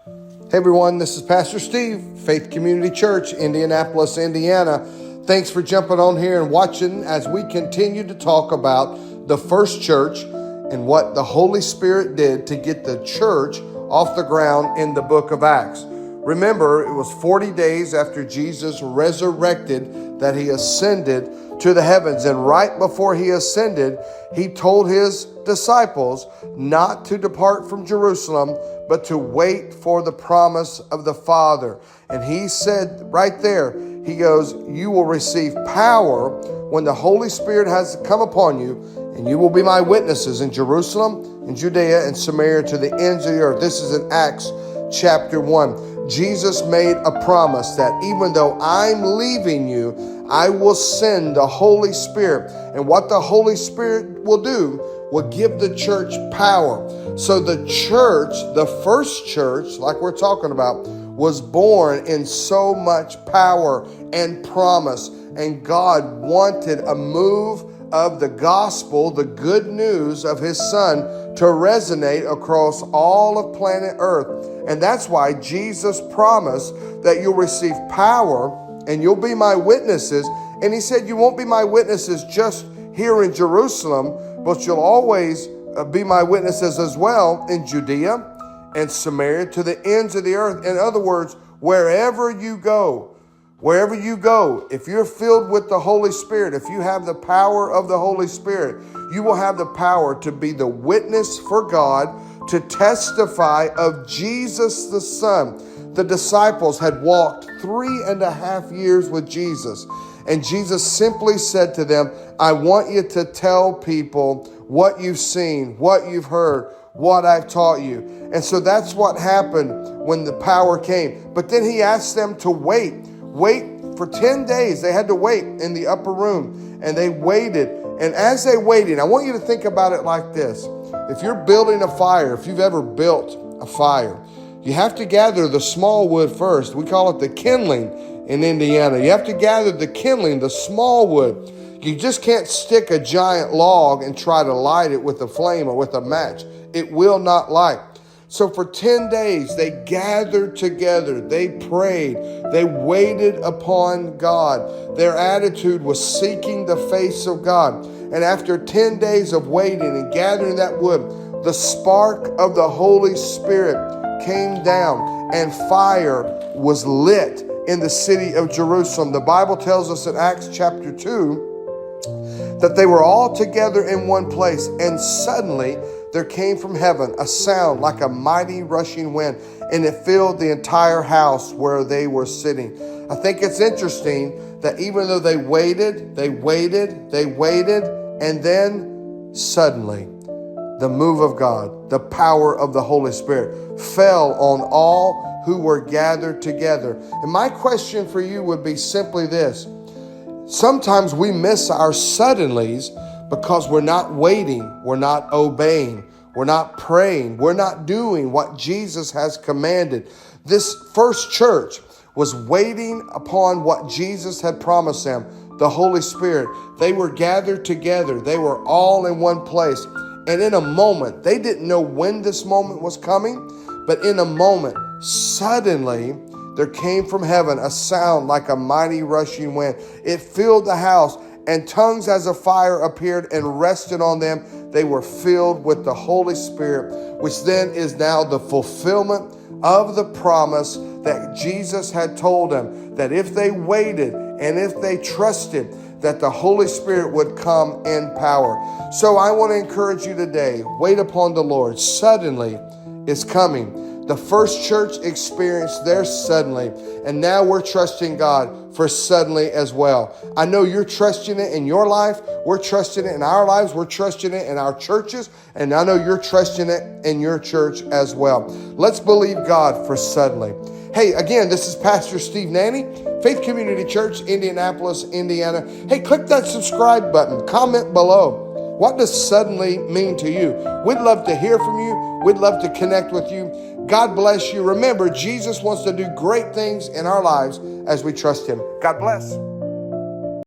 Hey everyone, this is Pastor Steve, Faith Community Church, Indianapolis, Indiana. Thanks for jumping on here and watching as we continue to talk about the first church and what the Holy Spirit did to get the church off the ground in the book of Acts. Remember, it was 40 days after Jesus resurrected that he ascended to the heavens. And right before he ascended, he told his disciples not to depart from Jerusalem, but to wait for the promise of the Father. And he said right there, he goes, you will receive power when the Holy Spirit has come upon you, and you will be my witnesses in Jerusalem, in Judea, and Samaria, to the ends of the earth. This is in Acts chapter 1. Jesus made a promise that even though I'm leaving you, I will send the Holy Spirit. And what the Holy Spirit will do will give the church power. So the church, the first church, like we're talking about, was born in so much power and promise. And God wanted a move of the gospel, the good news of his son, to resonate across all of planet Earth. And that's why Jesus promised that you'll receive power and you'll be my witnesses. And he said you won't be my witnesses just here in Jerusalem, but you'll always be my witnesses as well in Judea and Samaria, to the ends of the earth. In other words, wherever you go, if you're filled with the Holy Spirit, if you have the power of the Holy Spirit, you will have the power to be the witness for God, to testify of Jesus the Son. The disciples had walked 3.5 years with Jesus, and Jesus simply said to them, I want you to tell people what you've seen, what you've heard, what I've taught you. And so that's what happened when the power came. But then he asked them to wait for 10 days. They had to wait in the upper room, and they waited. And as they waited, I want you to think about it like this. If you're building a fire, if you've ever built a fire, you have to gather the small wood first. We call it the kindling in Indiana. You have to gather the kindling, the small wood. You just can't stick a giant log and try to light it with a flame or with a match. It will not light. So for 10 days, they gathered together, they prayed, they waited upon God. Their attitude was seeking the face of God. And after 10 days of waiting and gathering that wood, the spark of the Holy Spirit came down and fire was lit in the city of Jerusalem. The Bible tells us in Acts chapter 2 that they were all together in one place, and suddenly there came from heaven a sound like a mighty rushing wind, and it filled the entire house where they were sitting. I think it's interesting that even though they waited, and then suddenly the move of God, the power of the Holy Spirit fell on all who were gathered together. And my question for you would be simply this. Sometimes we miss our suddenlies because we're not waiting, we're not obeying, we're not praying, we're not doing what Jesus has commanded. This first church was waiting upon what Jesus had promised them, the Holy Spirit. They were gathered together. They were all in one place. And in a moment, they didn't know when this moment was coming, but in a moment, suddenly, there came from heaven a sound like a mighty rushing wind. It filled the house, and tongues as of fire appeared and rested on them. They were filled with the Holy Spirit, which then is now the fulfillment of the promise that Jesus had told them, that if they waited and if they trusted, that the Holy Spirit would come in power. So I want to encourage you today, wait upon the Lord. Suddenly is coming. The first church experienced their suddenly, and now we're trusting God for suddenly as well. I know you're trusting it in your life. We're trusting it in our lives. We're trusting it in our churches, and I know you're trusting it in your church as well. Let's believe God for suddenly. Hey, again, this is Pastor Steve Nanney, Faith Community Church, Indianapolis, Indiana. Hey, click that subscribe button. Comment below. What does suddenly mean to you? We'd love to hear from you. We'd love to connect with you. God bless you. Remember, Jesus wants to do great things in our lives as we trust him. God bless.